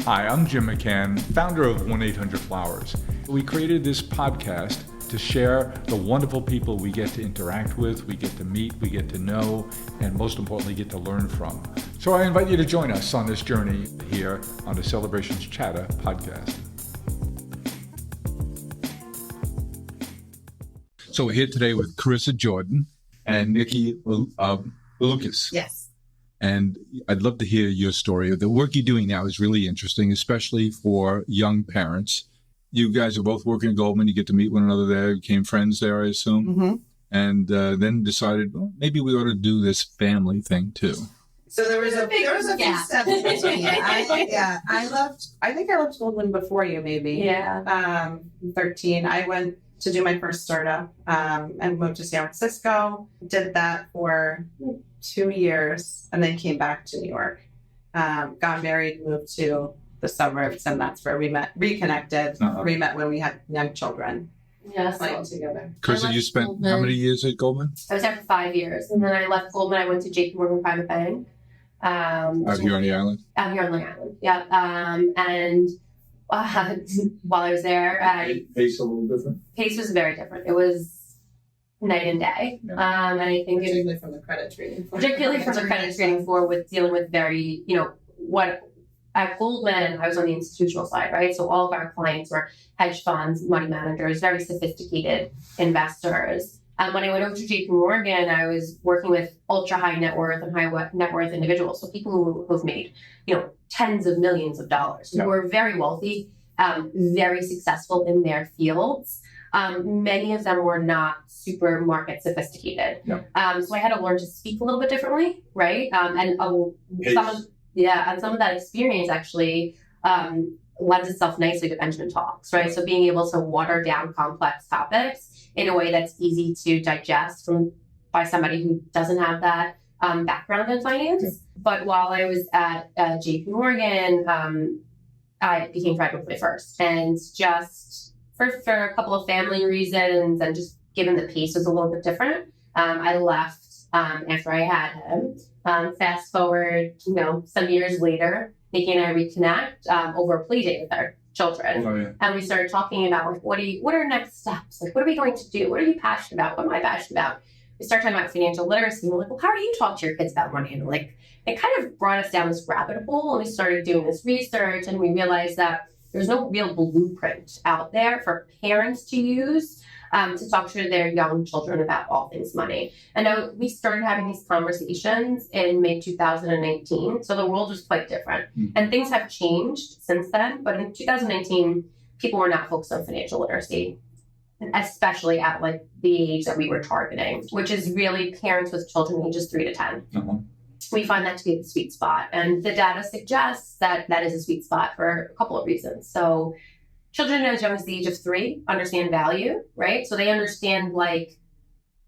Hi, I'm Jim McCann, founder of 1-800-Flowers. We created this podcast to share the wonderful people we get to interact with, we get to meet, we get to know, and most importantly, get to learn from. So I invite you to join us on this journey here on the Celebrations Chatter podcast. So we're here today with Carissa Jordan and Nikki Boulukos. Yes. And I'd love to hear your story. The work you're doing now is really interesting, especially for young parents. You guys are both working at Goldman. You get to meet one another there. Became friends there, I assume. Mm-hmm. And then decided, well, maybe we ought to do this family thing too. So there was a few steps between. I think I left Goldman before you, maybe. Yeah. 13. I went to do my first startup and moved to San Francisco. Did that for 2 years and then came back to New York. Got married, moved to the suburbs, and that's where we met, reconnected. We met when we had young children. Yeah, Playing together. Carissa, you spent Goldman. How many years at Goldman? I was there for 5 years, and then I left Goldman. I went to JP Morgan Private Bank. Out here on the island? Out here on Long Island, yeah. And while I was there, Pace a little different? pace was very different. It was night and day. Yeah. And I think Particularly from the credit trading floor. particularly from the credit trading floor with dealing with very, what at Goldman, I was on the institutional side, right? So all of our clients were hedge funds, money managers, very sophisticated investors. When I went over to JP Morgan, I was working with ultra high net worth and high net worth individuals. So people who've made, tens of millions of dollars, who were very wealthy, very successful in their fields. Many of them were not super market sophisticated. So I had to learn to speak a little bit differently, right? And some of that experience actually lends itself nicely to Benjamin Talks, right? So being able to water down complex topics in a way that's easy to digest by somebody who doesn't have that background in finance. Yeah. But while I was at JP Morgan, I became pregnant with my first, and just for a couple of family reasons, and just given the pace was a little bit different, I left after I had him. Fast forward, some years later, Nikki and I reconnect over a play date with our children. Oh, yeah. And we started talking about what are next steps? What are we going to do? What are you passionate about? What am I passionate about? We started talking about financial literacy. We're like, well, how do you talk to your kids about money? And it kind of brought us down this rabbit hole. And we started doing this research, and we realized that there's no real blueprint out there for parents to use to talk to their young children about all things money. And we started having these conversations in mid-2019. So the world was quite different. Mm-hmm. And things have changed since then. But in 2019, people were not focused on financial literacy, especially at the age that we were targeting, which is really parents with children ages 3 to 10. Uh-huh. We find that to be the sweet spot. And the data suggests that that is a sweet spot for a couple of reasons. So children as young as the age of 3 understand value, right? So they understand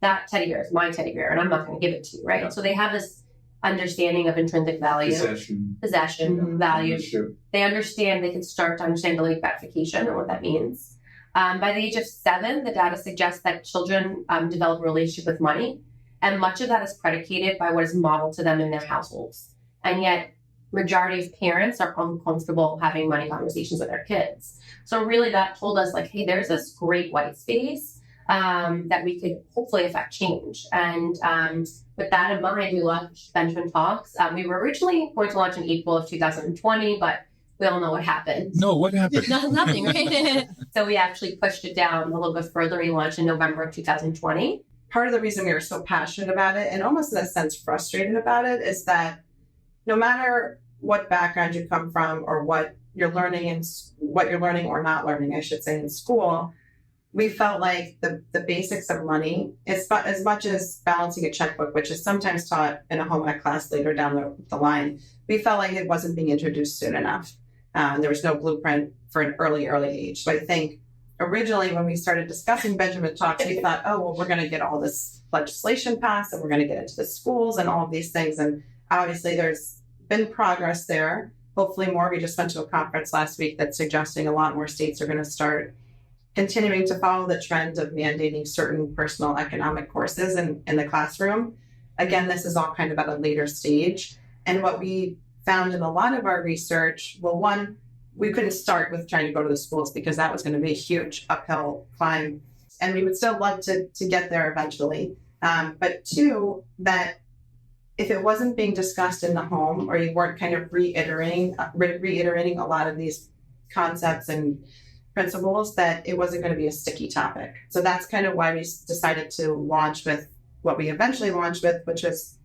that teddy bear is my teddy bear and I'm not going to give it to you, right? Yeah. So they have this understanding of intrinsic value, possession, value. They understand, they can start to understand delayed gratification and what that means. By the age of 7, the data suggests that children develop a relationship with money, and much of that is predicated by what is modeled to them in their households. And yet, majority of parents are uncomfortable having money conversations with their kids. So really that told us hey, there's this great white space that we could hopefully affect change. And with that in mind, we launched Benjamin Talks. We were originally going to launch in April of 2020, but we all know what happened. No, what happened? Nothing, right? So we actually pushed it down a little bit further. We launched in November of 2020. Part of the reason we were so passionate about it, and almost in a sense frustrated about it, is that no matter what background you come from or what you're learning or not learning, I should say, in school, we felt like the basics of money, as much as balancing a checkbook, which is sometimes taught in a home ec class later down the line, we felt like it wasn't being introduced soon enough. There was no blueprint for an early age. So I think originally when we started discussing Benjamin Talks, we thought, we're going to get all this legislation passed and we're going to get into the schools and all of these things. And obviously there's been progress there. Hopefully more. We just went to a conference last week that's suggesting a lot more states are going to start continuing to follow the trend of mandating certain personal economic courses in the classroom. Again, this is all kind of at a later stage. And what we found in a lot of our research, well, one, we couldn't start with trying to go to the schools because that was going to be a huge uphill climb. And we would still love to get there eventually. But two, that if it wasn't being discussed in the home, or you weren't kind of reiterating a lot of these concepts and principles, that it wasn't going to be a sticky topic. So that's kind of why we decided to launch with what we eventually launched with, which is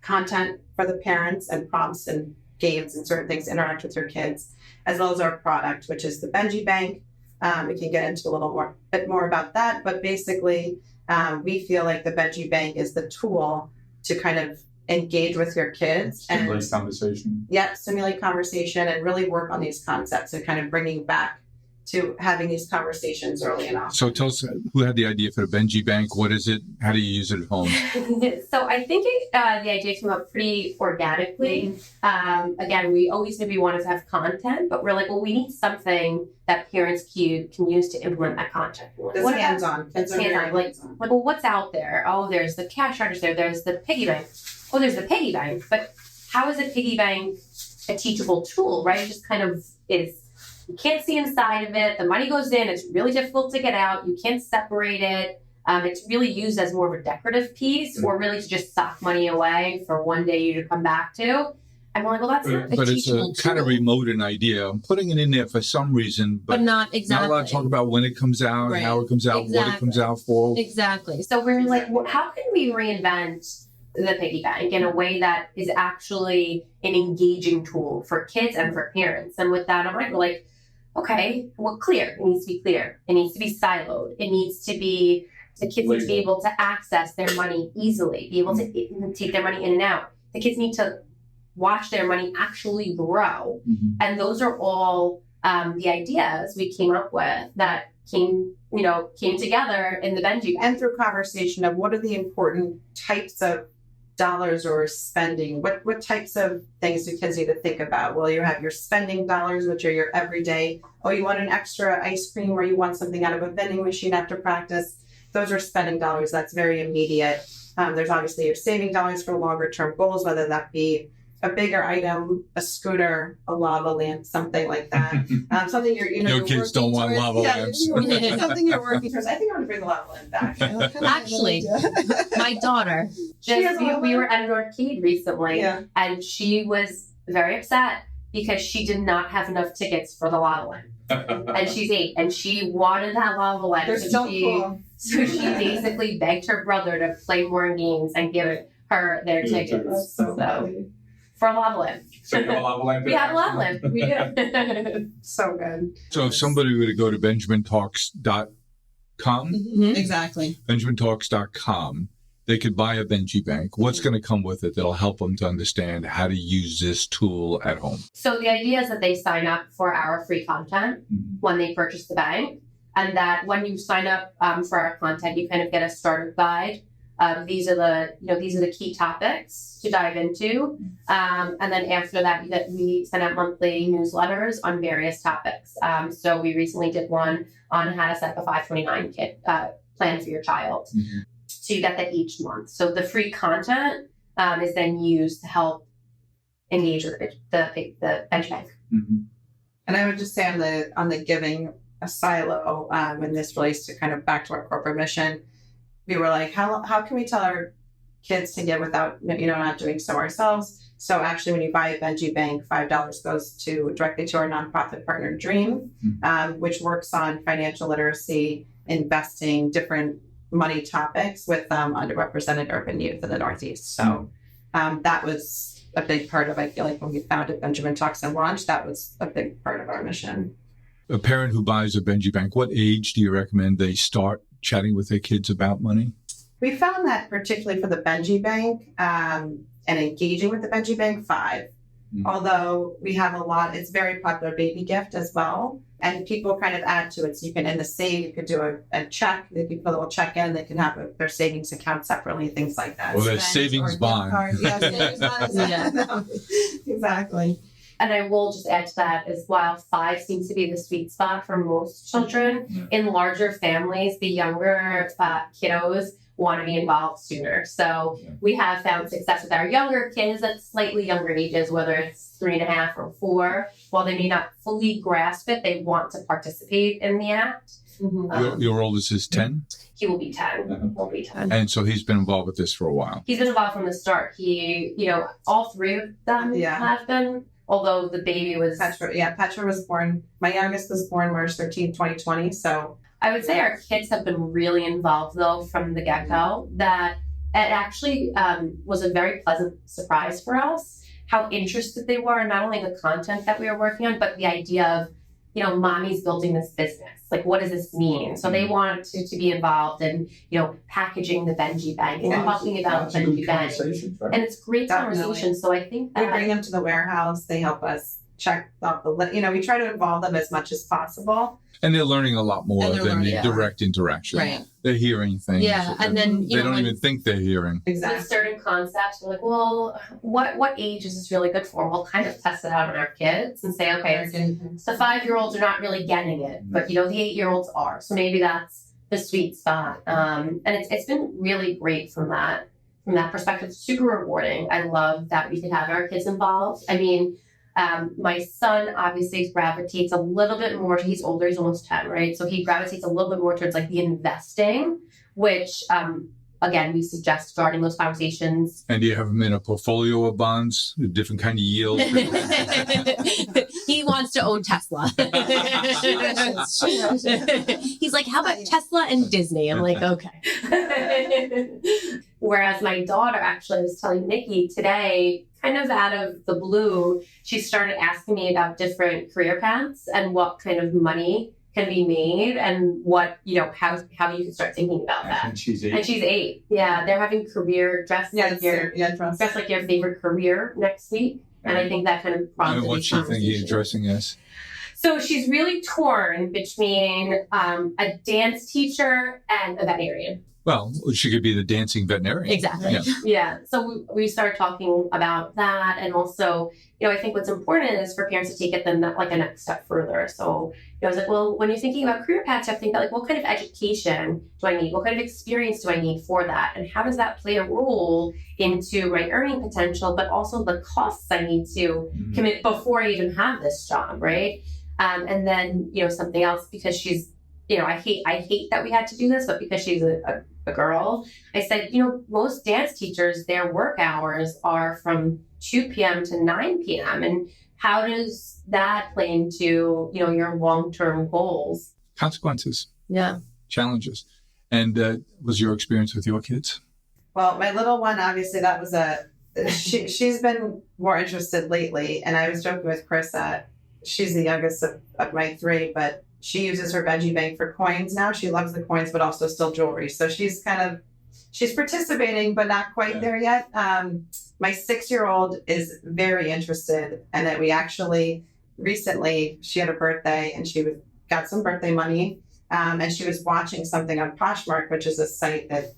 content for the parents and prompts and games and certain things to interact with your kids, as well as our product, which is the Benji Bank. We can get into a bit more about that, but basically we feel like the Benji Bank is the tool to kind of engage with your kids Stimulate conversation. Yeah, stimulate conversation and really work on these concepts and kind of bringing back to having these conversations early enough. So tell us, who had the idea for the Benji Bank? What is it? How do you use it at home? So I think the idea came up pretty organically. Again, we always knew we wanted to have content, but we're like, well, we need something that parents can use to implement that content. It's hands-on. It's hands-on. Like, well, what's out there? Oh, there's the cash register. There's the piggy bank. Oh, there's the piggy bank. But how is a piggy bank a teachable tool, right? It just kind of is. You can't see inside of it. The money goes in. It's really difficult to get out. You can't separate it. It's really used as more of a decorative piece, or really to just sock money away for one day you to come back to. And we're like, well, that's not But it's a kind of remote an idea. I'm putting it in there for some reason, but not exactly. Not a lot of talk about when it comes out, Right. how it comes out, what it comes out for. Exactly. So we're like, well, how can we reinvent the piggy bank in a way that is actually an engaging tool for kids and for parents? And with that, I'm like, okay, well, clear. It needs to be clear. It needs to be siloed. It needs to be, the kids need to be able to access their money easily, be able to take their money in and out. The kids need to watch their money actually grow. Mm-hmm. And those are all the ideas we came up with that came together in the Benji Bank. And through conversation of what are the important types of dollars or spending, what types of things do kids need to think about? Well, you have your spending dollars, which are your everyday. Oh, you want an extra ice cream, or you want something out of a vending machine after practice. Those are spending dollars. That's very immediate. There's obviously your saving dollars for longer term goals, whether that be a bigger item, a scooter, a lava lamp, something like that. Something Your kids don't want lava lamps. Something you're working towards. I think I'm going to bring the lava lamp back. Actually, my daughter. We were at an arcade recently, and she was very upset because she did not have enough tickets for the lava lamp. And she's 8, and she wanted that lava lamp. They're so cool. So she basically begged her brother to play more games and give her their tickets. So funny. For a lava lamp. So you have a lava lamp? We have a lava lamp. We do. So good. So if somebody were to go to benjamintalks.com, Exactly. benjamintalks.com, they could buy a Benji Bank. What's going to come with it that'll help them to understand how to use this tool at home? So the idea is that they sign up for our free content when they purchase the bank, and that when you sign up for our content, you kind of get a starter guide. These are the key topics to dive into, and then after that, we send out monthly newsletters on various topics. So we recently did one on how to set up a 529 kit plan for your child. So you get that each month. So the free content is then used to help engage with the Benji Bank. And I would just say on the giving a silo, when this relates to kind of back to our corporate mission, we were like, how can we tell our kids to give without not doing so ourselves? So actually, when you buy a Benji Bank, $5 goes directly to our nonprofit partner Dream, which works on financial literacy, investing, different money topics with underrepresented urban youth in the Northeast. So that was a big part of, I feel like, when we founded Benjamin Talks and launched, that was a big part of our mission. A parent who buys a Benji Bank, what age do you recommend they start chatting with their kids about money? We found that particularly for the Benji Bank and engaging with the Benji Bank, 5. Although we have a lot, it's very popular baby gift as well. And people kind of add to it. So you can, in the save, you could do a check. They can put a little check in. They can have their savings account separately, things like that. Well, there's savings bond. Savings bond. Yeah. Exactly. And I will just add to that as while 5 seems to be the sweet spot for most children, in larger families, the younger kiddos want to be involved sooner. So we have found success with our younger kids at slightly younger ages, whether it's 3.5 or 4. While they may not fully grasp it, they want to participate in the act. Your oldest is 10? He will be 10. He'll be 10. And so he's been involved with this for a while. He's been involved from the start. All 3 of them have been, although the baby was... Petra was born, my youngest was born March 13, 2020, so... I would say our kids have been really involved, though, from the get-go, that it actually was a very pleasant surprise for us, how interested they were in not only the content that we were working on, but the idea of, mommy's building this business. Like, what does this mean? So they want to be involved in, packaging the Benji Bank and talking about Benji Bank. Right? And it's great conversation. So I think that... We bring them to the warehouse. They help us check off we try to involve them as much as possible. And they're learning a lot more than the direct interaction. Right. They're hearing things. Yeah, and then, they don't even think they're hearing. Exactly. With certain concepts, we're like, well, what age is this really good for? We'll kind of test it out on our kids and say, okay, the 5-year-olds are not really getting it, but the 8-year-olds are. So maybe that's the sweet spot. And it's been really great from that perspective. Super rewarding. I love that we could have our kids involved. I mean, my son obviously gravitates a little bit more. He's older, he's almost 10, right? So he gravitates a little bit more towards like the investing, which, again, we suggest starting those conversations. And do you have him in a portfolio of bonds, a different kind of yield? He wants to own Tesla. He's like, how about Tesla and Disney? I'm like, okay. Whereas my daughter, actually, I was telling Nikki today, kind of out of the blue, she started asking me about different career paths and what kind of money can be made and what, how you can start thinking about that. And she's 8. And she's 8. Yeah, they're having career dress like your favorite career next week. And I think that kind of prompted And what's she thinking addressing us? So she's really torn between a dance teacher and a veterinarian. Well, she could be the dancing veterinarian. Exactly. Yeah. So we started talking about that. And also, I think what's important is for parents to take it then like a next step further. So I was like, well, when you're thinking about career paths, you have to think about like, what kind of education do I need? What kind of experience do I need for that? And how does that play a role into my earning potential, but also the costs I need to commit before I even have this job, right? And then, something else, because she's, I hate that we had to do this, but because she's a girl, I said, most dance teachers, their work hours are from 2 p.m. to 9 p.m. And how does that play into, your long-term goals? Consequences. Yeah. Challenges. And was your experience with your kids? Well, my little one, obviously, that was she's been more interested lately. And I was joking with Carissa, she's the youngest of my 3, but she uses her veggie bank for coins now. She loves the coins, but also still jewelry. So she's participating, but not quite there yet. My 6-year-old is very interested, and that we actually recently, she had a birthday and she got some birthday money, and she was watching something on Poshmark, which is a site that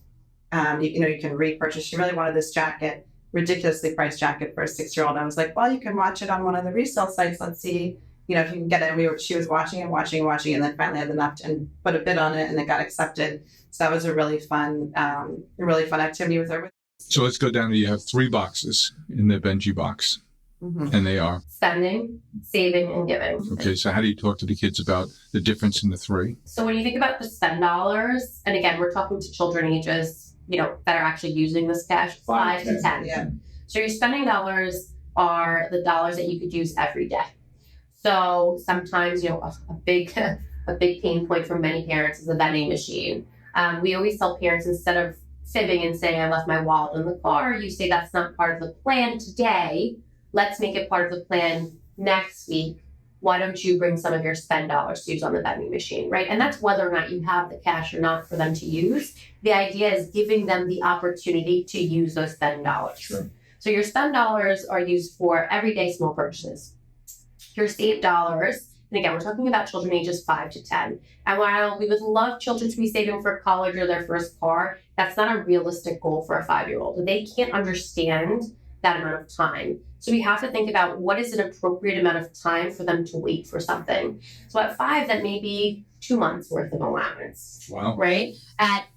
you can repurchase. She really wanted this jacket, ridiculously priced jacket for a 6-year-old. I was like, well, you can watch it on one of the resale sites. Let's see. If you can get it. She was watching, and then finally had enough and put a bid on it, and it got accepted. So that was a really fun activity with her. So let's go down to, you have 3 boxes in the Benji box, and they are? Spending, saving, and giving. Okay, so how do you talk to the kids about the difference in the 3? So when you think about the spend dollars, and again, we're talking to children ages, that are actually using this cash, 5 to 10. Yeah. So your spending dollars are the dollars that you could use every day. So sometimes, a big pain point for many parents is the vending machine. We always tell parents, instead of fibbing and saying, I left my wallet in the car, you say that's not part of the plan today. Let's make it part of the plan next week. Why don't you bring some of your spend dollars to use on the vending machine, right? And that's whether or not you have the cash or not for them to use. The idea is giving them the opportunity to use those spend dollars. Sure. So your spend dollars are used for everyday small purchases. Your saved dollars, and again, we're talking about children ages 5 to 10. And while we would love children to be saving for college or their first car, that's not a realistic goal for a 5-year-old. They can't understand that amount of time. So we have to think about what is an appropriate amount of time for them to wait for something. So at 5, that may be 2 months worth of allowance, Wow. right?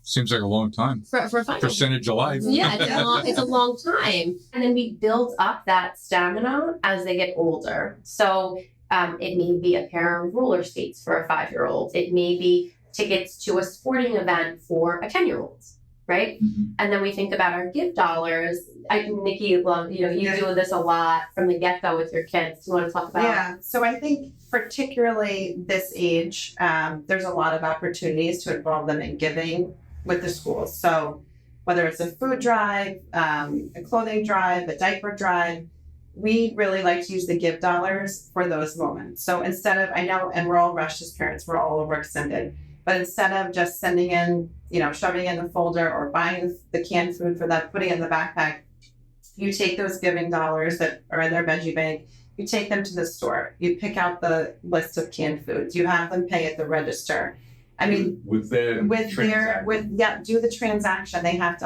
Seems like a long time. For a final. Percentage of life. Yeah, it's a long time. And then we build up that stamina as they get older. So it may be a pair of roller skates for a 5-year-old. It may be tickets to a sporting event for a 10-year-old, right? Mm-hmm. And then we think about our gift dollars. Nikki, you do this a lot from the get-go with your kids. Do you want to talk about? Yeah, so I think particularly this age, there's a lot of opportunities to involve them in giving with the schools. So whether it's a food drive, a clothing drive, a diaper drive, we really like to use the give dollars for those moments. So instead of, I know, and we're all rushed as parents, we're all overextended, but instead of just sending in, shoving in the folder or buying the canned food for that, putting it in the backpack, you take those giving dollars that are in their veggie bank, you take them to the store, you pick out the list of canned foods, you have them pay at the register. I mean, do the transaction. They have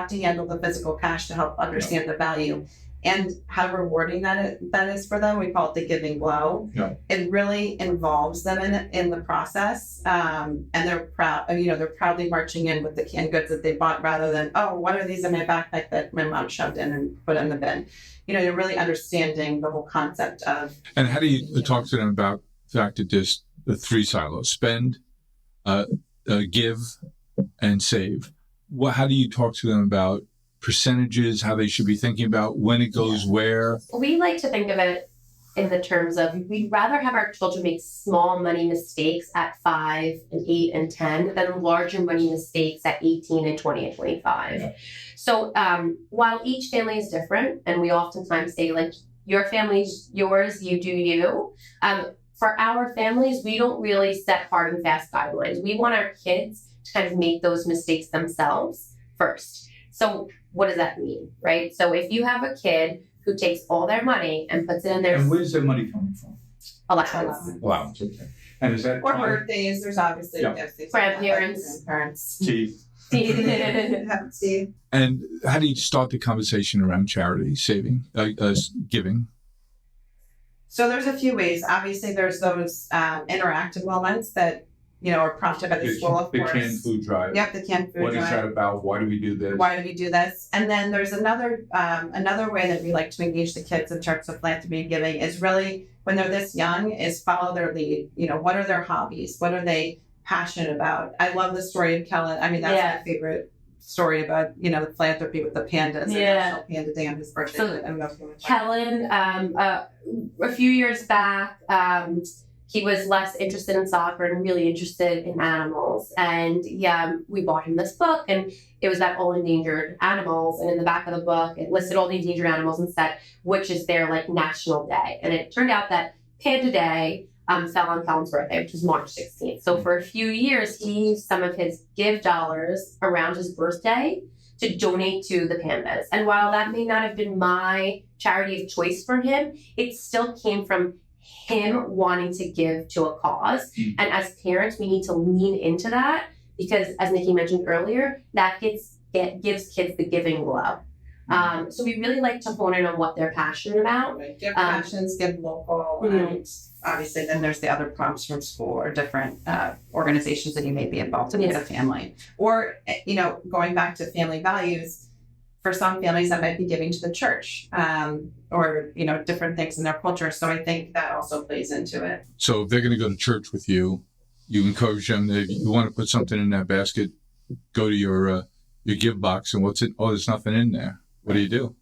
to handle the physical cash to help understand the value and how rewarding that is for them. We call it the giving blow. Yeah. It really involves them in the process, and they're proud. They're proudly marching in with the canned goods that they bought, rather than, oh, what are these in my backpack that my mom shoved in and put in the bin. You're really understanding the whole concept of. And how do you talk to them about the fact that there's the 3 silos: spend, give, and save? How do you talk to them about percentages, how they should be thinking about when it goes where? We like to think of it in the terms of, we'd rather have our children make small money mistakes at 5 and 8 and 10 than larger money mistakes at 18 and 20 and 25. Yeah. So while each family is different, and we oftentimes say, like, your family's yours, you do you. For our families, we don't really set hard and fast guidelines. We want our kids to kind of make those mistakes themselves first. So what does that mean, right? So if you have a kid who takes all their money and puts it in their... And where's their money coming from? Allowance. Allowance, okay. And is that... Or birthdays, there's obviously... Yeah. Grandparents. Teeth. Teeth. And how do you start the conversation around charity, saving, giving? So there's a few ways. Obviously, there's those interactive moments that are prompted by the school, of course. The canned food drive. Yep, the canned food drive. What is that about? Why do we do this? Why do we do this? And then there's another way that we like to engage the kids in terms of philanthropy and giving is really, when they're this young, is follow their lead. What are their hobbies? What are they passionate about? I love the story of Kellen. I mean, that's my favorite story about, the philanthropy with the pandas. Yeah. National Panda Day on his birthday. So Kellen, a few years back, he was less interested in soccer and really interested in animals. And we bought him this book, and it was about all endangered animals. And in the back of the book, it listed all the endangered animals and said, which is their national day. And it turned out that Panda Day fell on Kellen's birthday, which was March 16th. So for a few years, he used some of his give dollars around his birthday to donate to the pandas. And while that may not have been my charity of choice for him, it still came from him wanting to give to a cause. Mm-hmm. And as parents, we need to lean into that, because as Nikki mentioned earlier, that gives kids the giving glow. So we really like to hone in on what they're passionate about. Right. Give passions, give local. And obviously, then there's the other prompts from school or different organizations that you may be involved in with a family. Or, going back to family values, for some families that might be giving to the church, or different things in their culture. So I think that also plays into it. So if they're going to go to church with you, you encourage them that if you want to put something in that basket, go to your give box, and what's it? Oh, there's nothing in there. What do you do?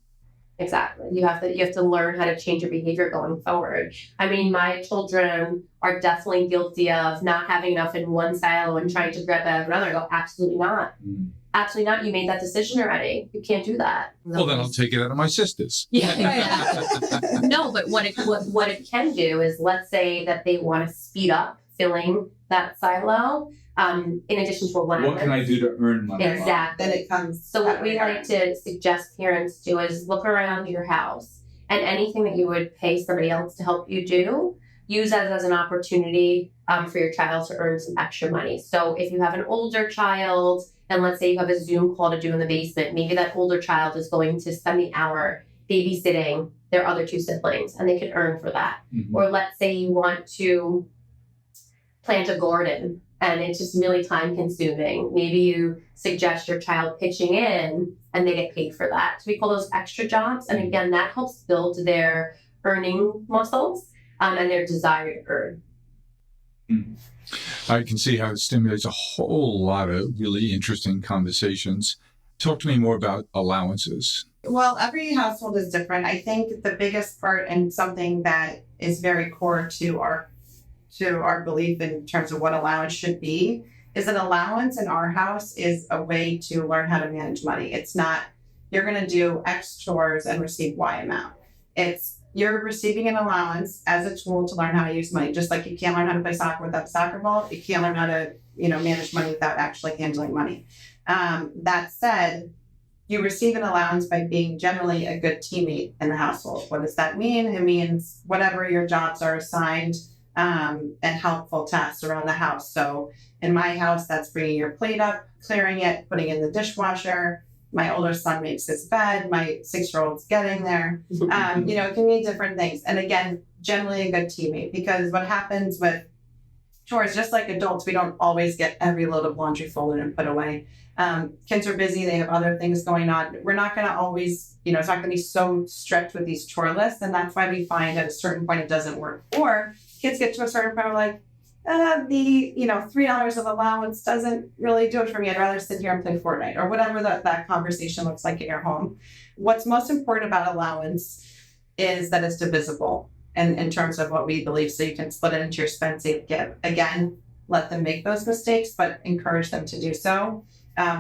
Exactly. You have to learn how to change your behavior going forward. I mean, my children are definitely guilty of not having enough in one silo and trying to grab out of another. I go, absolutely not. Absolutely not. You made that decision already. You can't do that. Well, then I'll take it out of my sister's. Yeah. No, but what it can do is, let's say that they want to speed up filling that silo. In addition to what can I do to earn money? Exactly. Then it comes. So what we like to suggest parents do is look around your house, and anything that you would pay somebody else to help you do, use that as an opportunity for your child to earn some extra money. So if you have an older child, and let's say you have a Zoom call to do in the basement, maybe that older child is going to spend the hour babysitting their other 2 siblings, and they can earn for that. Mm-hmm. Or let's say you want to plant a garden and it's just really time consuming. Maybe you suggest your child pitching in and they get paid for that. So we call those extra jobs. And again, that helps build their earning muscles and their desire to earn. I can see how it stimulates a whole lot of really interesting conversations. Talk to me more about allowances. Well, every household is different. I think the biggest part and something that is very core to our belief in terms of what allowance should be is an allowance in our house is a way to learn how to manage money. It's not you're going to do X chores and receive Y amount. It's you're receiving an allowance as a tool to learn how to use money. Just like you can't learn how to play soccer without a soccer ball, you can't learn how to manage money without actually handling money. That said, you receive an allowance by being generally a good teammate in the household. What does that mean? It means whatever your jobs are assigned and helpful tasks around the house. So in my house, that's bringing your plate up, clearing it, putting it in the dishwasher. My older son makes his bed. My 6-year-old's getting there. It can mean different things. And again, generally a good teammate, because what happens with chores, just like adults, we don't always get every load of laundry folded and put away. Kids are busy. They have other things going on. We're not going to always, it's not going to be so strict with these chore lists. And that's why we find at a certain point it doesn't work. Or kids get to a certain point, we're like, the $3 of allowance doesn't really do it for me. I'd rather sit here and play Fortnite or whatever that conversation looks like in your home. What's most important about allowance is that it's divisible and in terms of what we believe. So you can split it into your spend, save, give. Again, let them make those mistakes, but encourage them to do so.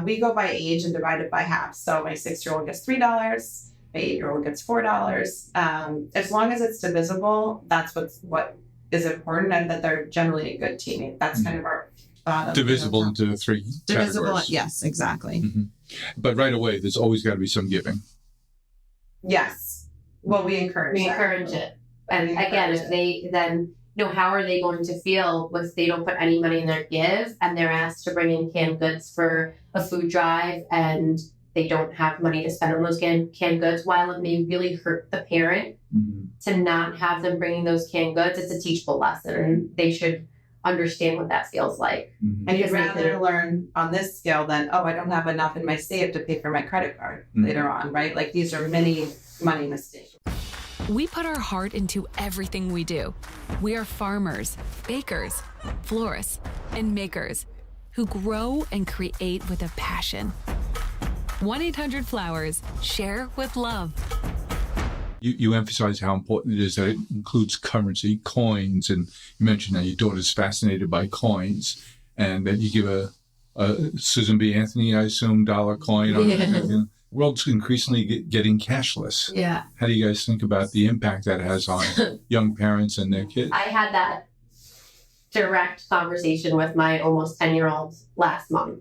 We go by age and divide it by half. So my 6-year-old gets $3, my 8-year-old gets $4. As long as it's divisible, that's what is important, and that they're generally a good teammate. That's kind of our thought. Divisible into the 3 divisible, categories. yes, exactly. Mm-hmm. But right away, there's always got to be some giving. Yes. Well, we encourage it. And again, if they then, how are they going to feel if they don't put any money in their give and they're asked to bring in canned goods for a food drive and they don't have money to spend on those canned goods? While it may really hurt the parent to not have them bringing those canned goods, it's a teachable lesson and they should understand what that feels like. And you'd rather learn on this scale than, I don't have enough in my save to pay for my credit card later on, right? Like these are many money mistakes. We put our heart into everything we do. We are farmers, bakers, florists, and makers who grow and create with a passion. 1-800-Flowers. Share with love. You emphasize how important it is that it includes currency, coins, and you mentioned that your daughter's fascinated by coins, and that you give a Susan B. Anthony, I assume, dollar coin. The world's increasingly getting cashless. Yeah. How do you guys think about the impact that has on young parents and their kids? I had that direct conversation with my almost 10-year-old last month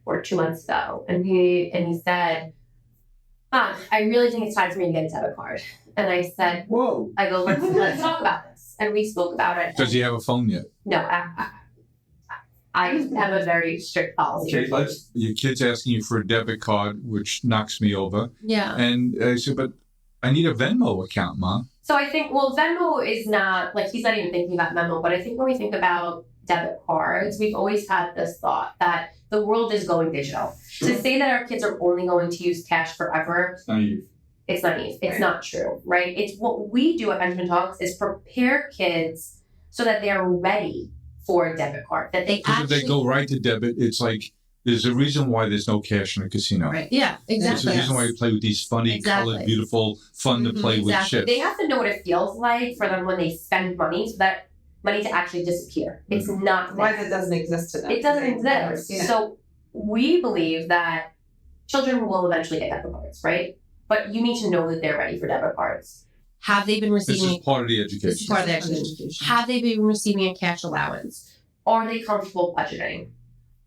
or 2 months ago, and he said, I really think it's time for me to get a debit card. And I said, whoa. I go, let's talk about this. And we spoke about it. Does he have a phone yet? No, I have a very strict policy. Okay, your kid's asking you for a debit card, which knocks me over. Yeah. And I said, but I need a Venmo account, Mom. So I think, Venmo is not, he's not even thinking about Venmo, but I think when we think about debit cards, we've always had this thought that the world is going digital. Sure. To say that our kids are only going to use cash forever, it's naive. It's not true, right? It's what we do at Benjamin Talks is prepare kids so that they are ready for a debit card. That they if they go right to debit, it's like there's a reason why there's no cash in a casino. Right. Yeah, exactly. There's a reason why you play with these funny, colored, beautiful, fun to play with chips. They have to know what it feels like for them when they spend money, so that money to actually disappear. It's not why that doesn't exist to them. It doesn't exist. Yeah. So we believe that children will eventually get debit cards, right? But you need to know that they're ready for debit cards. Have they been receiving? This is part of the education. This is part of the education. Have they been receiving a cash allowance? Are they comfortable budgeting?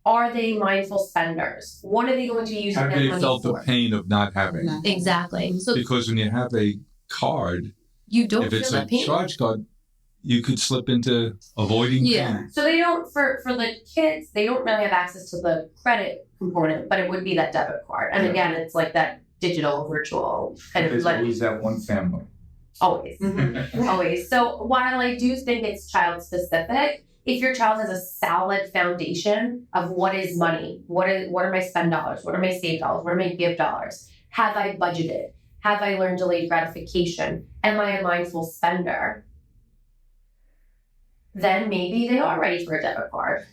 Are they mindful spenders? What are they going to use their money for? Have they felt the pain of not having? Exactly. So because when you have a card, you don't if feel it's that a pain. charge card, you could slip into avoiding pain. So they don't, for the kids, they don't really have access to the credit component, but it would be that debit card. And again, it's like that digital, virtual kind of. There's always that one family. Always. Always. So while I do think it's child specific, if your child has a solid foundation of what is money, what are my spend dollars, what are my save dollars, what are my give dollars, have I budgeted, have I learned delayed gratification, am I a mindful spender, then maybe they are ready for a debit card.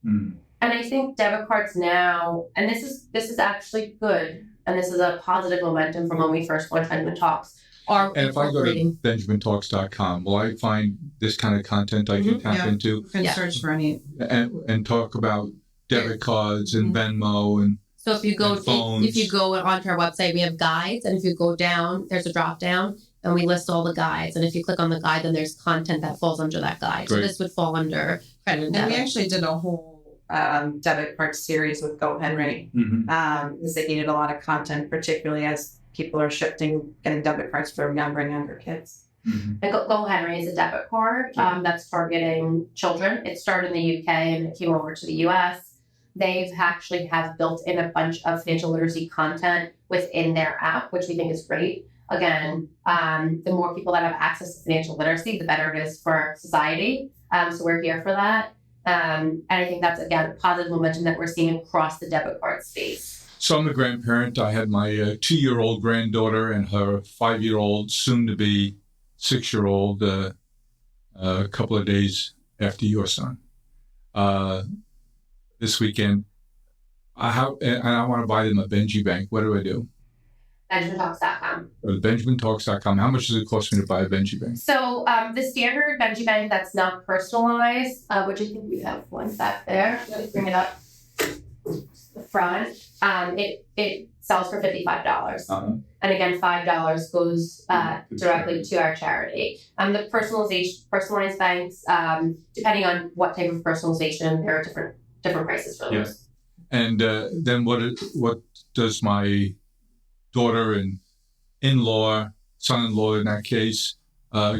And I think debit cards now, and this is actually good, and this is a positive momentum from when we first went Benjamin Talks. And if I go to benjamintalks.com, will I find this kind of content I can tap into? You can search for any. And talk about debit cards and Venmo and So if you go phones. if you go onto our website, we have guides, and if you go down, there's a drop down, and we list all the guides. And if you click on the guide, then there's content that falls under that guide. Great. So this would fall under credit and And debit. we actually did a whole debit card series with Go Henry because they needed a lot of content, particularly as people are getting debit cards for younger and younger kids. And Go Henry is a debit card that's targeting children. It started in the UK and it came over to the US. They've actually have built in a bunch of financial literacy content within their app, which we think is great. Again, the more people that have access to financial literacy, the better it is for society. So we're here for that. And I think that's, again, a positive momentum that we're seeing across the debit card space. So I'm a grandparent. I had my 2-year-old granddaughter and her 5-year-old, soon-to-be 6-year-old, a couple of days after your son. This weekend, I want to buy them a Benji Bank. What do I do? BenjaminTalks.com. Or BenjaminTalks.com. How much does it cost me to buy a Benji Bank? So the standard Benji Bank that's not personalized, which I think we have one back there. Let me bring it up. The front. It sells for $55. And again, $5 goes directly to our charity. The personalized banks, depending on what type of personalization, there are different prices for those. And then what does my daughter and in-law, son-in-law in that case,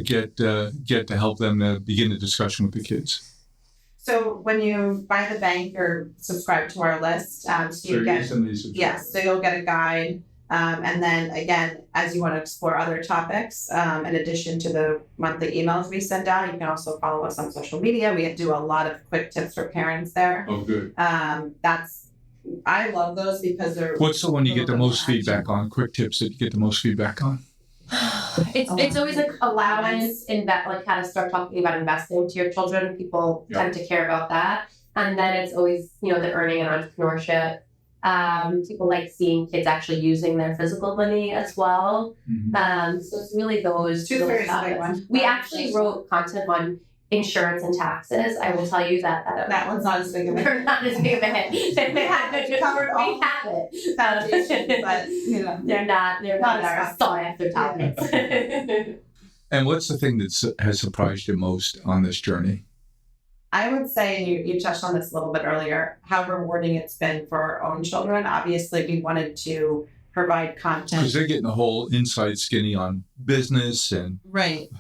get to help them begin the discussion with the kids? So when you buy the bank or subscribe to our list, so you'll get a guide. And then again, as you want to explore other topics, in addition to the monthly emails we send out, you can also follow us on social media. We do a lot of quick tips for parents there. Oh, good. I love those because they're. What's the one you get the most feedback on? Quick tips that you get the most feedback on? It's always like allowance, like how to start talking about investing to your children. People tend to care about that. And then it's always, the earning and entrepreneurship. People like seeing kids actually using their physical money as well. So it's really those two topics. We actually wrote content on insurance and taxes. I will tell you that one's not as big of a hit. They're not as big of a hit. We have it. But they're not our sought after topics. And what's the thing that has surprised you most on this journey? I would say, and you touched on this a little bit earlier, how rewarding it's been for our own children. Obviously, we wanted to provide content. Because they're getting a whole inside skinny on business and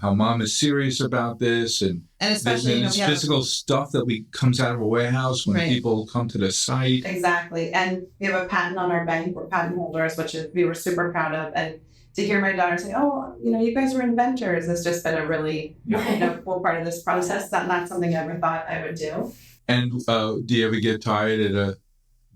how mom is serious about this and especially this physical stuff that comes out of a warehouse when people come to the site. Exactly. And we have a patent on our bank. We're patent holders, which we were super proud of. And to hear my daughter say, "Oh, you guys are inventors," has just been a really cool part of this process. That's not something I ever thought I would do. And do you ever get tired at a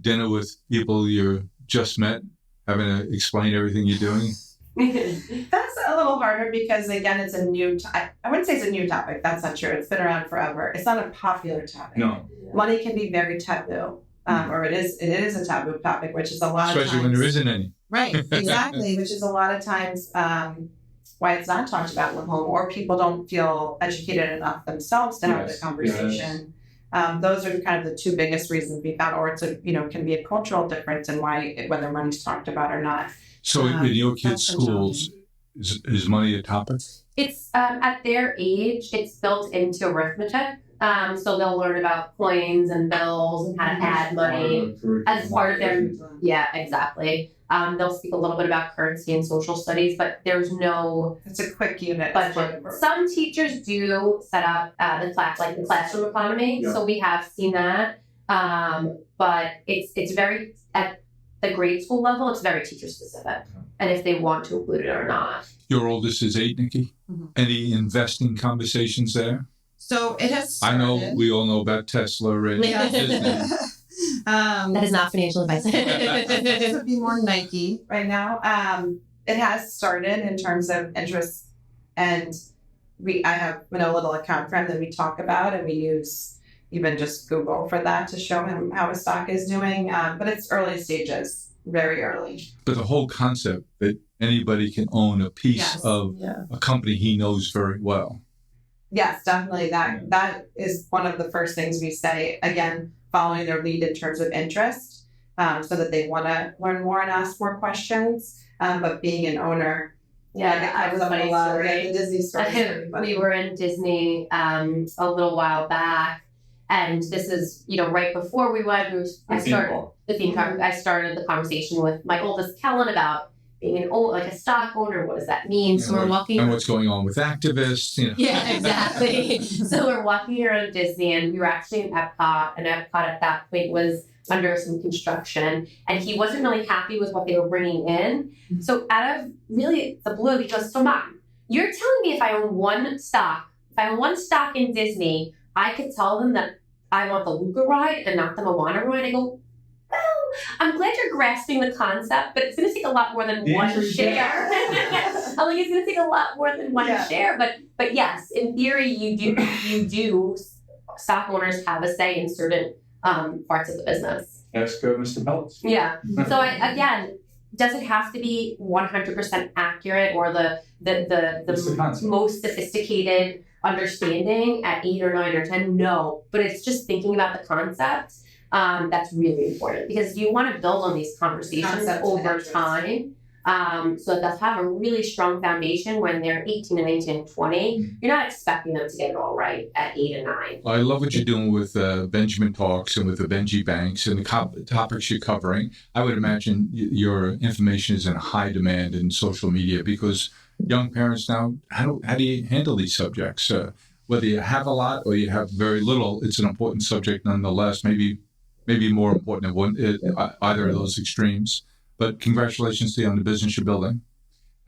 dinner with people you just met, having to explain everything you're doing? That's a little harder because, again, it's a new I wouldn't say it's a new topic. That's not true. It's been around forever. It's not a popular topic. No. Money can be very taboo, or it is a taboo topic, which is a lot of times. Especially when there isn't any. Right, exactly, which is a lot of times why it's not talked about in the home, or people don't feel educated enough themselves to have the conversation. Those are kind of the two biggest reasons we found, or it's can be a cultural difference in whether money's talked about or not. So in your kids' schools, is money a topic? It's at their age, it's built into arithmetic. So they'll learn about coins and bills and how to add money as part of their. Yeah, exactly. They'll speak a little bit about currency and social studies, but there's no. It's a quick unit. But some teachers do set up the classroom economy, so we have seen that. But it's very at the grade school level. It's very teacher specific, and if they want to include it or not. Your oldest is 8, Nikki. Any investing conversations there? So it has I started. know we all know about Tesla and Yeah. Disney. That is not financial advice. This would be more Nike right now. It has started in terms of interest, and I have a little account friend that we talk about, and we use even just Google for that to show him how his stock is doing. But it's early stages, very early. But the whole concept that anybody can own a piece Yes. of a company he knows very well. Yes, definitely. That is one of the first things we say. Again, following their lead in terms of interest, so that they want to learn more and ask more questions. But being an owner, I was funny story. The Disney story. We were in Disney a little while back, and this is right before we went. I started the theme park. I started the conversation with my oldest Kellen about being a stock owner. What does that mean? So we're walking. And what's going on with activists? Yeah, exactly. So we're walking around Disney, and we were actually in Epcot, and Epcot at that point was under some construction, and he wasn't really happy with what they were bringing in. So out of really the blue, he goes, "So Mom, you're telling me if I own one stock in Disney, I could tell them that I want the Luca ride and not the Moana ride?" I go, "Well, I'm glad you're grasping the concept, but it's going to take a lot more than one share." I'm like, it's going to take a lot more than one share, but yes, in theory, you do. Stock owners have a say in certain parts of the business. Ask Mr. Peltz. Yeah. So again, does it have to be 100% accurate or the most sophisticated understanding at 8 or 9 or 10? No, but it's just thinking about the concept. That's really important because you want to build on these conversations over time. So that they'll have a really strong foundation when they're 18 and 19 and 20. You're not expecting them to get it all right at 8 and 9. I love what you're doing with Benjamin Talks and with the Benji Banks and the topics you're covering. I would imagine your information is in high demand in social media because young parents now, how do you handle these subjects? Whether you have a lot or you have very little, it's an important subject nonetheless, maybe more important than either of those extremes. But congratulations to you on the business you're building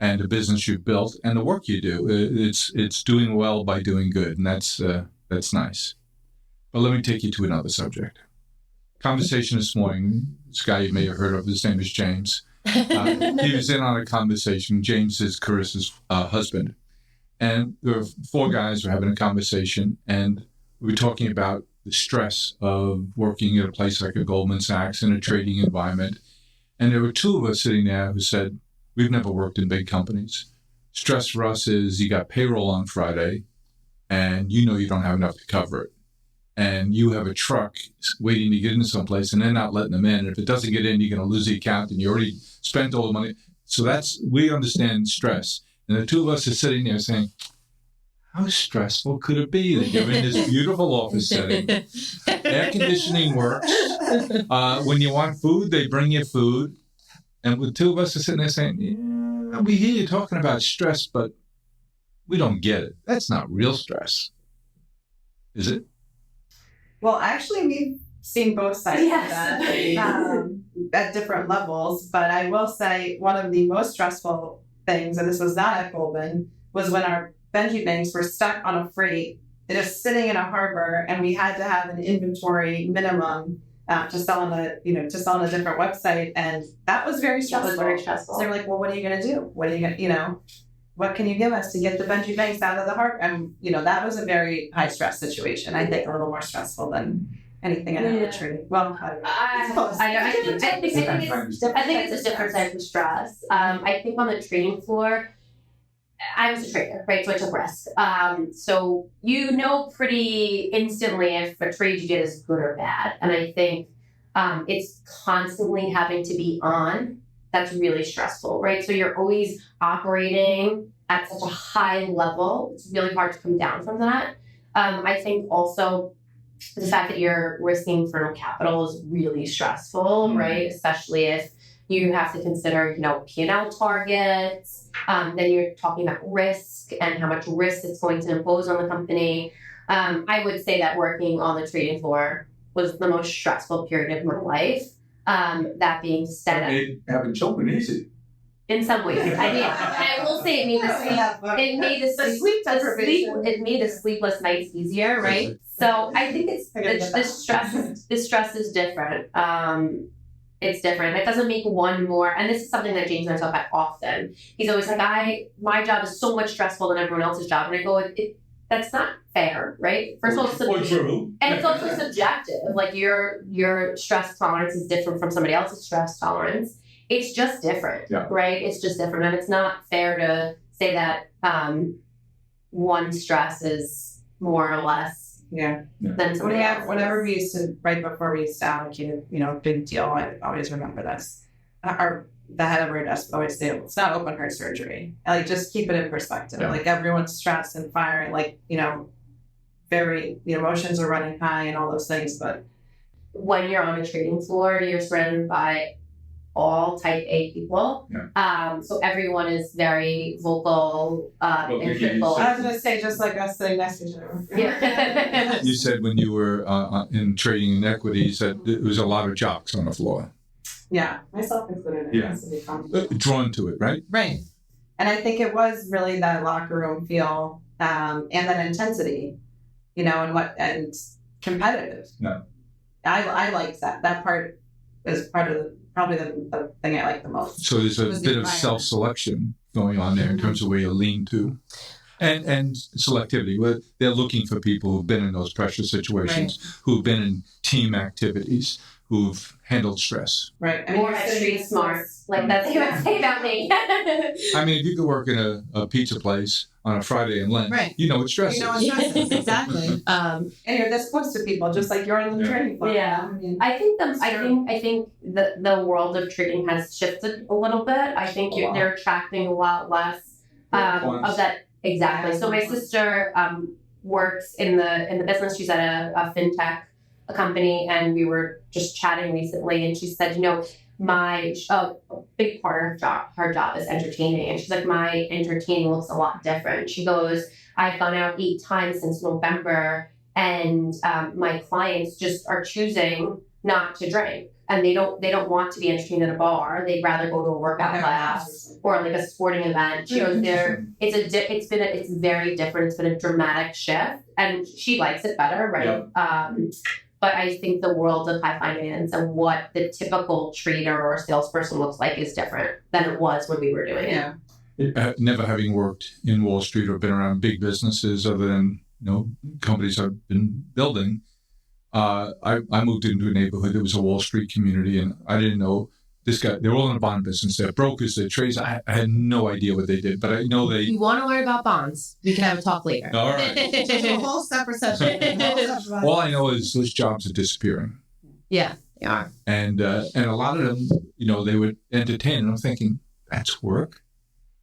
and the business you've built and the work you do. It's doing well by doing good, and that's nice. But let me take you to another subject. Conversation this morning, this guy you may have heard of, his name is James. He was in on a conversation. James is Carissa's husband. And there were 4 guys who were having a conversation, and we were talking about the stress of working at a place like a Goldman Sachs in a trading environment. And there were 2 of us sitting there who said, we've never worked in big companies. Stress for us is you got payroll on Friday and you know you don't have enough to cover it. And you have a truck waiting to get into someplace and they're not letting them in. And if it doesn't get in, you're going to lose the account and you already spent all the money. So we understand stress. And the 2 of us are sitting there saying, how stressful could it be that you're in this beautiful office setting? Air conditioning works. When you want food, they bring you food. And the 2 of us are sitting there saying, yeah, we hear you talking about stress, but we don't get it. That's not real stress. Is it? Well, actually, we've seen both sides of that at different levels. But I will say one of the most stressful things, and this was not at Goldman, was when our Benji banks were stuck on a freight, just sitting in a harbor, and we had to have an inventory minimum to sell on a different website, and that was very stressful. That was very stressful. So they were like, "Well, what are you going to do? What are you going to, what can you give us to get the Benji banks out of the harbor?" And that was a very high stress situation. I think a little more stressful than anything in the trade. Well, I think it's a different type of stress. I think on the trading floor, I was a trader, right? So I took risk. So pretty instantly if a trade you did is good or bad. And I think it's constantly having to be on. That's really stressful, right? So you're always operating at such a high level. It's really hard to come down from that. I think also the fact that you're risking fertile capital is really stressful, right? Especially if you have to consider, P&L targets. Then you're talking about risk and how much risk it's going to impose on the company. I would say that working on the trading floor was the most stressful period of my life. That being said, having children easy. In some ways, I will say it made the sleepless nights easier, right? So I think it's the stress is different. It's different. It doesn't make one more, and this is something that James and I talk about often. He's always like, my job is so much stressful than everyone else's job, and I go, that's not fair, right? First of all, true. And it's also subjective. Like your stress tolerance is different from somebody else's stress tolerance. It's just different, right? It's just different. And it's not fair to say that one stress is more or less than somebody else. Whenever we used to, right before we used to allocate, big deal, I always remember this. The head of our desk would always say, it's not open heart surgery. Like, just keep it in perspective. Yeah. Like, everyone's stressed and firing, like, the emotions are running high and all those things. But when you're on a trading floor, you're surrounded by all type A people. Yeah. So everyone is very vocal and critical. I was going to say, just like us sitting next to each other. Yeah. You said when you were in trading in equities that there was a lot of jocks on the floor. Yeah, myself included. Yeah. Drawn to it, right? Right. And I think it was really that locker room feel and that intensity, and competitive. No. I liked that. That part is probably the thing I like the most. So there's a bit of self-selection going on there in terms of where you lean to. And selectivity. Well, they're looking for people who've been in those pressure situations, who've been in team activities, who've handled stress. Right. More street smart. Like that's what you would say about me. I mean, if you could work in a pizza place on a Friday in Lent, what stress is. You know what stress is. Exactly. And you're this close to people, just like you're on the training floor. Yeah. I think the world of trading has shifted a little bit. I think they're attracting a lot less of that. Exactly. So my sister works in the business. She's at a fintech company, and we were just chatting recently, and she said, my big part of her job is entertaining, and she's like, my entertaining looks a lot different. She goes, I've gone out 8 times since November, and my clients just are choosing not to drink. And they don't want to be entertained at a bar. They'd rather go to a workout class or like a sporting event. She goes there. It's very different. It's been a dramatic shift, and she likes it better, right? Yep. But I think the world of high finance and what the typical trader or salesperson looks like is different than it was when we were doing it. Never having worked in Wall Street or been around big businesses other than companies I've been building. I moved into a neighborhood that was a Wall Street community, and I didn't know this guy. They're all in the bond business. They're brokers, they're traders. I had no idea what they did, but I know they. If you want to learn about bonds, we can have a talk later. All right. It's a whole separate subject. All I know is those jobs are disappearing. Yeah, they are. And a lot of them, they would entertain, and I'm thinking, that's work.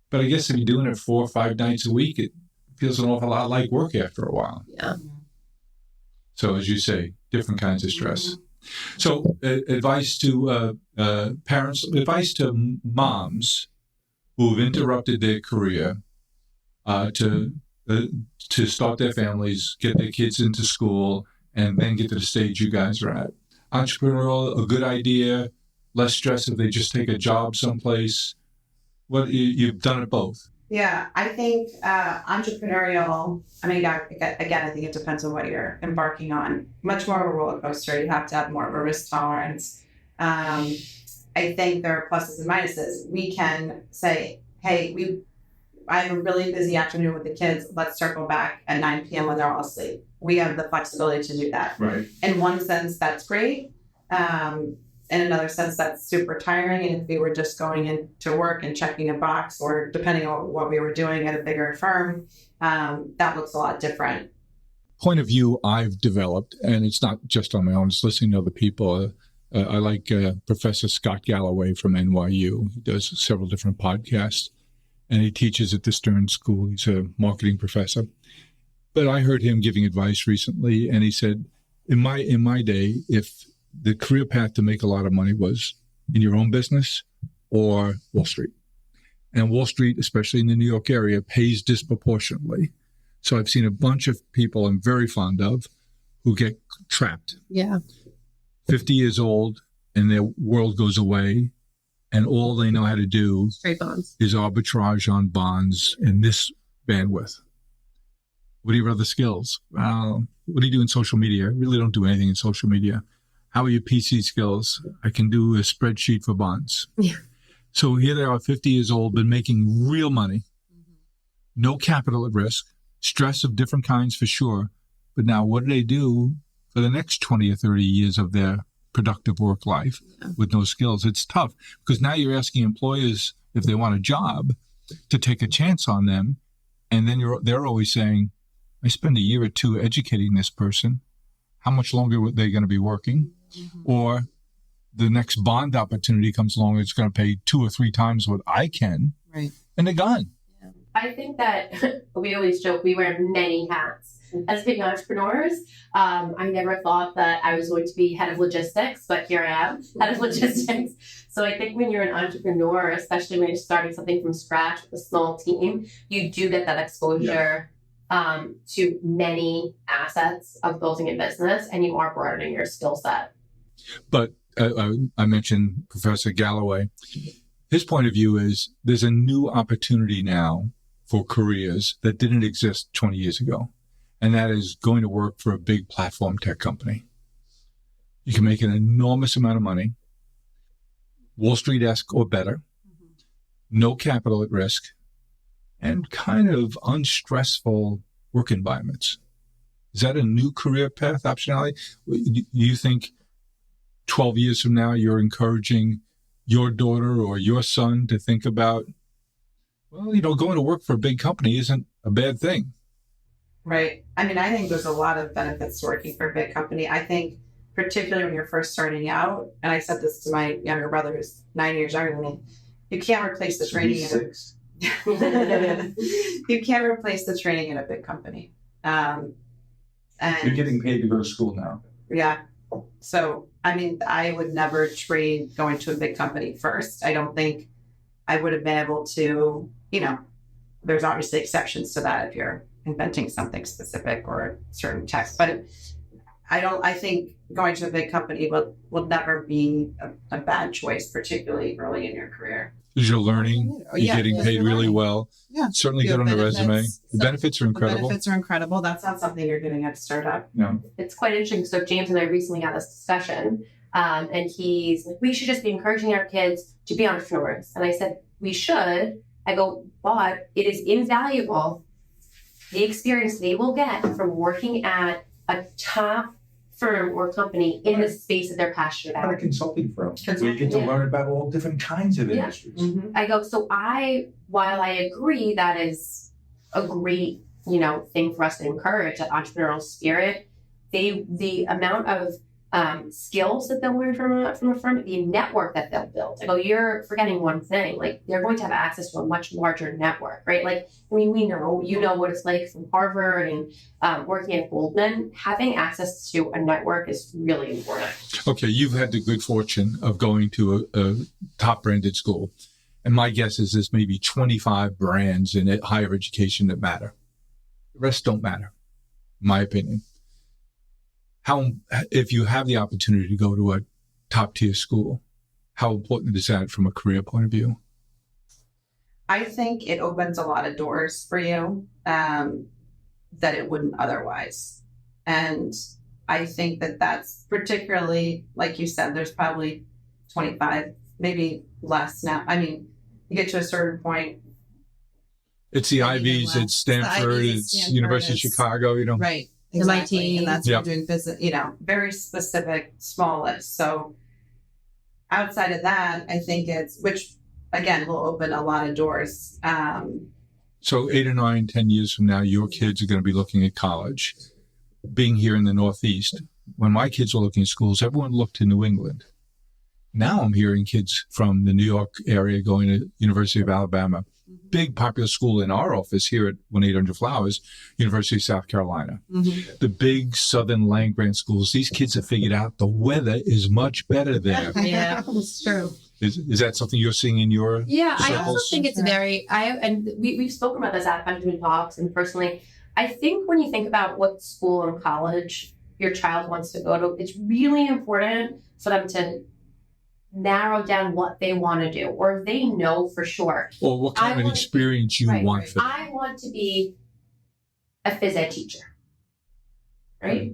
But I guess if you're doing it 4 or 5 nights a week, it feels an awful lot like work after a while. Yeah. So as you say, different kinds of stress. So advice to parents, advice to moms who've interrupted their career to start their families, get their kids into school, and then get to the stage you guys are at. Entrepreneurial, a good idea, less stress if they just take a job someplace. You've done it both. Yeah, I think entrepreneurial, again, I think it depends on what you're embarking on. Much more of a roller coaster. You have to have more of a risk tolerance. I think there are pluses and minuses. We can say, hey, I have a really busy afternoon with the kids. Let's circle back at 9 p.m. when they're all asleep. We have the flexibility to do that. Right. In one sense, that's great. In another sense, that's super tiring. And if we were just going into work and checking a box, or depending on what we were doing at a bigger firm, that looks a lot different. Point of view I've developed, and it's not just on my own, it's listening to other people. I like Professor Scott Galloway from NYU. He does several different podcasts, and he teaches at the Stern School. He's a marketing professor. But I heard him giving advice recently, and he said, in my day, if the career path to make a lot of money was in your own business or Wall Street. And Wall Street, especially in the New York area, pays disproportionately. So I've seen a bunch of people I'm very fond of who get trapped. Yeah. 50 years old and their world goes away and all they know how to do Straight bonds. is arbitrage on bonds in this bandwidth. What are your other skills? What do you do in social media? I really don't do anything in social media. How are your PC skills? I can do a spreadsheet for bonds. Yeah. So here they are, 50 years old, been making real money, no capital at risk, stress of different kinds for sure. But now what do they do for the next 20 or 30 years of their productive work life with no skills? It's tough because now you're asking employers if they want a job to take a chance on them. And then they're always saying, I spend a year or two educating this person. How much longer are they going to be working? Or the next bond opportunity comes along, it's going to pay 2 or 3 times what I can. Right. And they're gone. I think that we always joke we wear many hats as being entrepreneurs. I never thought that I was going to be head of logistics, but here I am, head of logistics. So I think when you're an entrepreneur, especially when you're starting something from scratch with a small team, you do get that exposure to many assets of building a business, and you are broadening your skill set. But I mentioned Professor Galloway. His point of view is there's a new opportunity now for careers that didn't exist 20 years ago. And that is going to work for a big platform tech company. You can make an enormous amount of money, Wall Street-esque or better, no capital at risk, and kind of unstressful work environments. Is that a new career path optionality? Do you think 12 years from now you're encouraging your daughter or your son to think about, well, going to work for a big company isn't a bad thing? Right. I mean, I think there's a lot of benefits to working for a big company. I think particularly when you're first starting out, and I said this to my younger brother who's 9 years younger than me, you can't replace the training. You can't replace the training in a big company. And you're getting paid to go to school now. Yeah. So, I mean, I would never trade going to a big company first. I don't think I would have been able to, there's obviously exceptions to that if you're inventing something specific or certain tech, but I think going to a big company will never be a bad choice, particularly early in your career. Because you're learning, you're getting paid really well. Yeah. Certainly good on the resume. The benefits are incredible. The benefits are incredible. That's not something you're getting at a startup. No. It's quite interesting. So James and I recently had this discussion, and he's like, we should just be encouraging our kids to be entrepreneurs. And I said, we should. I go, but it is invaluable, the experience they will get from working at a top firm or company in the space that they're passionate At a about. consulting firm, where you get to learn about all different kinds of industries. Mm-hmm. I go, so while I agree that is a great, thing for us to encourage, that entrepreneurial spirit, the amount of skills that they'll learn from a firm, the network that they'll build. I go, you're forgetting one thing. Like, they're going to have access to a much larger network, right? Like, I mean, we know, what it's like from Harvard and working at Goldman. Having access to a network is really important. Okay, you've had the good fortune of going to a top branded school. And my guess is there's maybe 25 brands in higher education that matter. The rest don't matter, in my opinion. If you have the opportunity to go to a top tier school, how important is that from a career point of view? I think it opens a lot of doors for you that it wouldn't otherwise. And I think that's particularly, like you said, there's probably 25, maybe less now. I mean, you get to a certain point. It's the Ivies, it's Stanford, it's University of Chicago, Right. Exactly. MIT. And that's what we're doing business, very specific, small list. So outside of that, I think which again will open a lot of doors. So 8 or 9, 10 years from now, your kids are going to be looking at college. Being here in the Northeast, when my kids were looking at schools, everyone looked to New England. Now I'm hearing kids from the New York area going to University of Alabama. Big popular school in our office here at 1-800 Flowers, University of South Carolina. Mm-hmm. The big Southern land grant schools, these kids have figured out the weather is much better there. Yeah, it's true. Is that something you're seeing in your circles? I also think it's we've spoken about this at Benjamin Talks and personally. I think when you think about what school and college your child wants to go to, it's really important for them to narrow down what they want to do, or if they know for sure. Or what kind of experience you want for them. I want to be a phys ed teacher, right?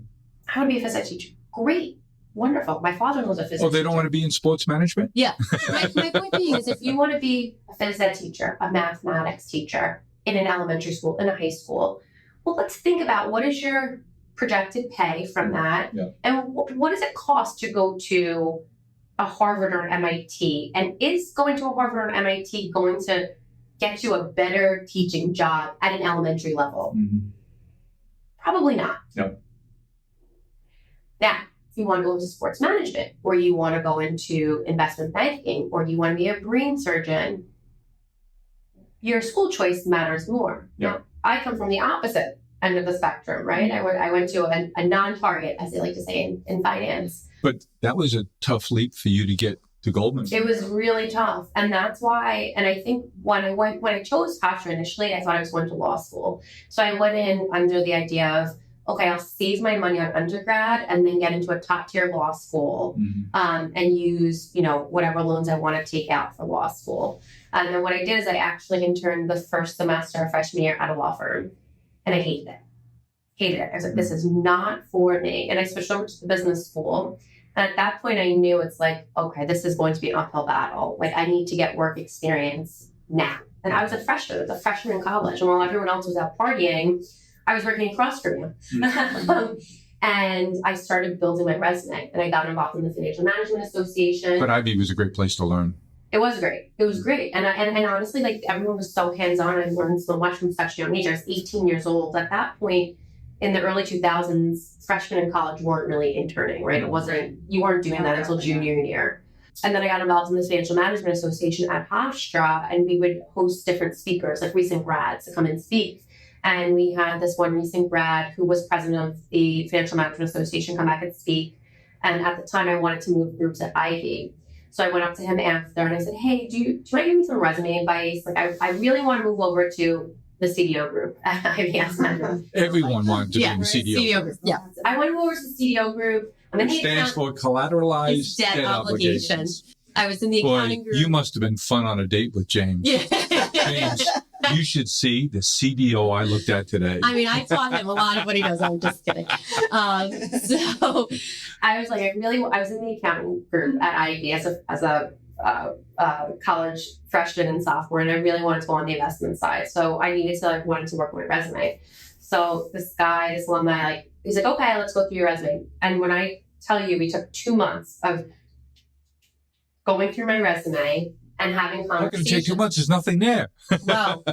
I want to be a phys ed teacher. Great. Wonderful. My father was a phys ed teacher. Oh, they don't want to be in sports management? Yeah. My point being is If you want to be a phys ed teacher, a mathematics teacher in an elementary school, in a high school, well, let's think about what is your projected pay from that, and what does it cost to go to a Harvard or an MIT? And is going to a Harvard or an MIT going to get you a better teaching job at an elementary level? Mm-hmm. Probably not. Yep. Now, if you want to go into sports management, or you want to go into investment banking, or you want to be a brain surgeon, your school choice matters more. Yep. Now, I come from the opposite end of the spectrum, right? I went to a non-target, as they like to say in finance. But that was a tough leap for you to get to Goldman. It was really tough. And that's why, and I think when I chose Hofstra initially, I thought I was going to law school. So I went in under the idea of, okay, I'll save my money on undergrad and then get into a top tier law school, and use, whatever loans I want to take out for law school. And then what I did is I actually interned the first semester of freshman year at a law firm, and I hated it. I was like, this is not for me. And I switched over to the business school. And at that point I knew it's like, okay, this is going to be an uphill battle. Like, I need to get work experience now. And I was a freshman in college. And while everyone else was out partying, I was working across from you. And I started building my resume, and I got involved in the Financial Management Association. But Ivy was a great place to learn. It was great. It was great. And honestly, like, everyone was so hands-on. I learned so much from such a young age. I was 18 years old. At that point, in the early 2000s, freshmen in college weren't really interning, right? You weren't doing that until junior year. And then I got involved in the Financial Management Association at Hofstra, and we would host different speakers, like recent grads, to come and speak. And we had this one recent grad who was president of the Financial Management Association come back and speak. And at the time, I wanted to move groups at Ivy. So I went up to him after and I said, hey, do you want to give me some resume advice? Like, I really want to move over to the CDO group at Ivy Asset Management. Everyone wanted to be in the CDO group. Yeah. I went over to the CDO group. It stands for collateralized debt obligations. I was in the accounting group. You must have been fun on a date with James. Yeah. James, you should see the CDO I looked at today. I mean, I taught him a lot of what he knows. I'm just kidding. So I was like, I was in the accounting group at Ivy as a college freshman and sophomore, and I really wanted to go on the investment side. So I wanted to work on my resume. So this alumni, he's like, okay, let's go through your resume. And when I tell you, we took 2 months of going through my resume and having conversations. How can it take 2 months? There's nothing there. well,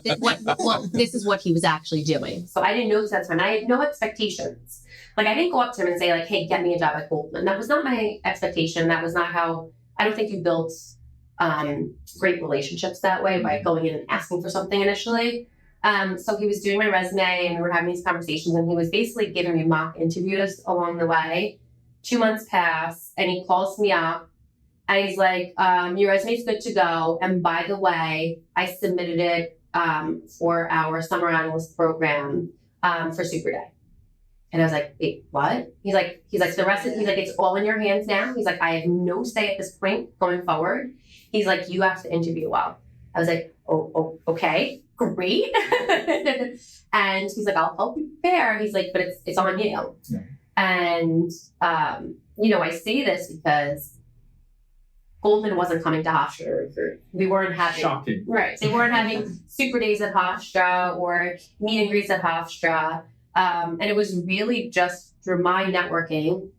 this is what he was actually doing. So I didn't know this at the time. I had no expectations. Like, I didn't go up to him and say, like, hey, get me a job at Goldman. That was not my expectation. That was not how, I don't think you built great relationships that way by going in and asking for something initially. So he was doing my resume and we were having these conversations, and he was basically giving me mock interviews along the way. 2 months pass and he calls me up and he's like, your resume's good to go. And by the way, I submitted it for our summer analyst program for Super Day. And I was like, wait, what? He's like, the rest of, it's all in your hands now. He's like, I have no say at this point going forward. He's like, you have to interview well. I was like, oh, okay, great. And he's like, I'll help you prepare. He's like, but it's on you. Yeah. And, I say this because Goldman wasn't coming to Hofstra to recruit. We weren't having, shocking. Right. They weren't having super days at Hofstra or meet and greets at Hofstra. And it was really just through my networking,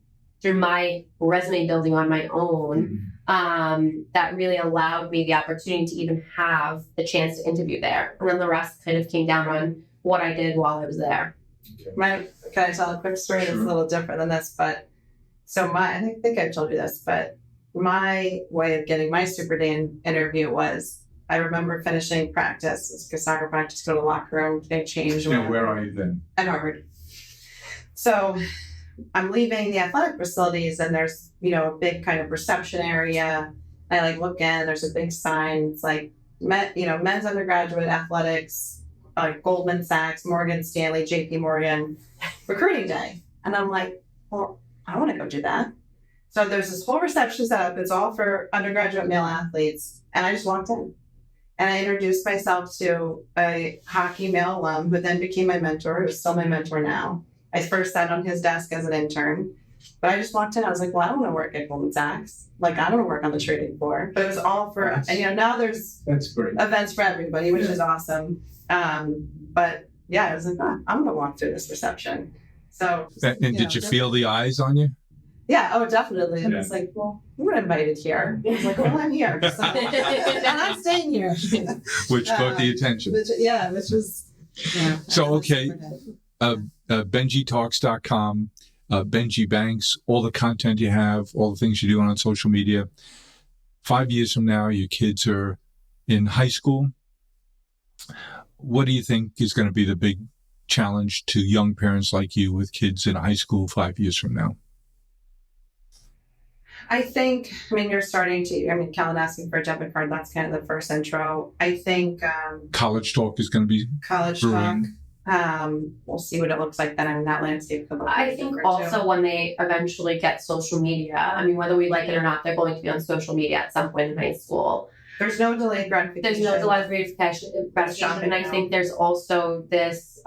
through my resume building on my own, that really allowed me the opportunity to even have the chance to interview there. And then the rest kind of came down on what I did while I was there. Can I tell a quick story that's a little different than this? But I think I told you this, but my way of getting my Super Day interview was, I remember finishing practice. It's like a soccer practice, go to the locker room, they change. Yeah, where are you then? At Harvard. So I'm leaving the athletic facilities and there's, a big kind of reception area. I look in, there's a big sign. It's like, men's undergraduate athletics, Goldman Sachs, Morgan Stanley, JP Morgan, recruiting day. And I'm like, well, I want to go do that. So there's this whole reception setup. It's all for undergraduate male athletes. And I just walked in and I introduced myself to a hockey male alum who then became my mentor, who's still my mentor now. I first sat on his desk as an intern, but I just walked in. I was like, well, I don't want to work at Goldman Sachs. Like, I don't want to work on the trading floor. But it was all for, and now there's That's great. events for everybody, which is awesome. But yeah, I was like, I'm going to walk through this reception. So, And did you feel the eyes on you? Yeah, oh, definitely. And it's like, well, we were invited here. I was like, well, I'm here. So, and I'm staying here. Which caught the attention. Which was, yeah. So, okay. BenjiTalks.com, Benji Banks, all the content you have, all the things you're doing on social media. 5 years from now, your kids are in high school. What do you think is going to be the big challenge to young parents like you with kids in high school 5 years from now? I think, you're starting to, Kellen asking for a debit card, that's kind of the first intro. I think College talk is going to be college brewing. talk, we'll see what it looks like then. That landscape could look I think different, also too. when they eventually get social media, whether we like it or not, they're going to be on social media at some point in high school. There's no delayed gratification. There's no delayed gratification, and I think there's also this,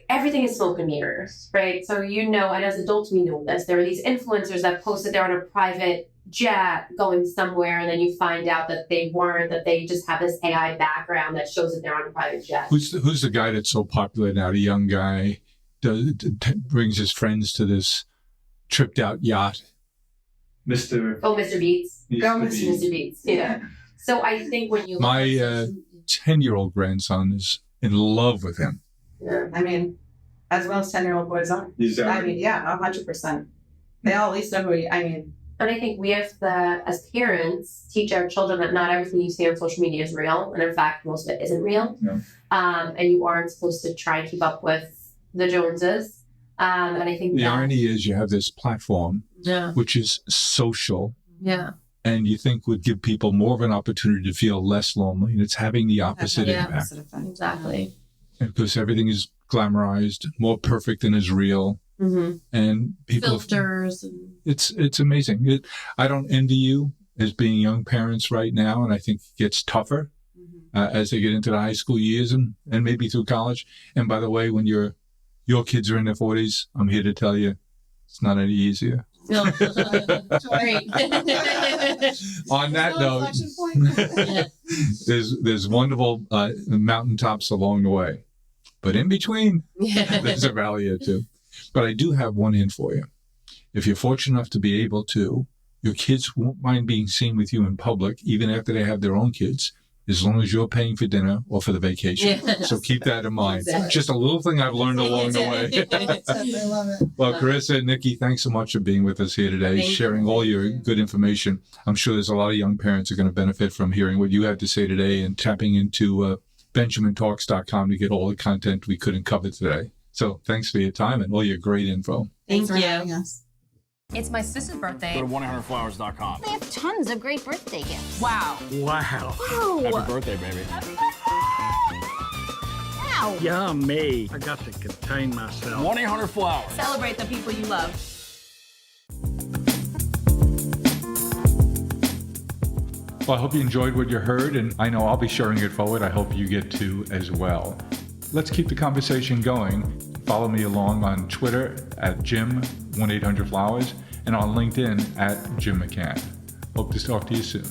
everything is smoke and mirrors, right? So and as adults we know this, there are these influencers that post that they're on a private jet going somewhere, and then you find out that they weren't, that they just have this AI background that shows that they're on a private jet. Who's the guy that's so popular now? The young guy brings his friends to this tripped out yacht. Mr. Beats. Mr. Beats. Yeah. So I think when you My 10-year-old grandson is in love with him. yeah. As well as 10-year-old boys are. Yeah, 100%. They all at least know who And I think we have to, as parents, teach our children that not everything you see on social media is real. And in fact, most of it isn't real. No. And you aren't supposed to try and keep up with the Joneses. And I think The irony is you have this platform, which is social, and you think would give people more of an opportunity to feel less lonely, and it's having the opposite impact. Exactly. Because everything is glamorized, more perfect than is real, and people Filters. And it's amazing. I don't envy you as being young parents right now, and I think it gets tougher as they get into the high school years and maybe through college. And by the way, when your kids are in their 40s, I'm here to tell you, it's not any easier. Great. On that note, there's wonderful mountaintops along the way, but in between, there's a valley or two. But I do have one in for you. If you're fortunate enough to be able to, your kids won't mind being seen with you in public, even after they have their own kids, as long as you're paying for dinner or for the vacation. So keep that in mind. Exactly. Just a little thing I've learned along the way. I love it. Well, Carissa and Nikki, thanks so much for being with us here today, sharing all your good information. I'm sure there's a lot of young parents who are going to benefit from hearing what you have to say today and tapping into BenjaminTalks.com to get all the content we couldn't cover today. So thanks for your time and all your great info. Thank for you. having us. It's my sister's birthday. Go to 100flowers.com. They have tons of great birthday gifts. Wow. Wow. Happy birthday, baby. Wow. Yummy. I got to contain myself. 1-800-Flowers. Celebrate the people you love. Well, I hope you enjoyed what you heard, and I know I'll be sharing it forward. I hope you get to as well. Let's keep the conversation going. Follow me along on Twitter at Jim1800Flowers and on LinkedIn at Jim McCann. Hope to talk to you soon.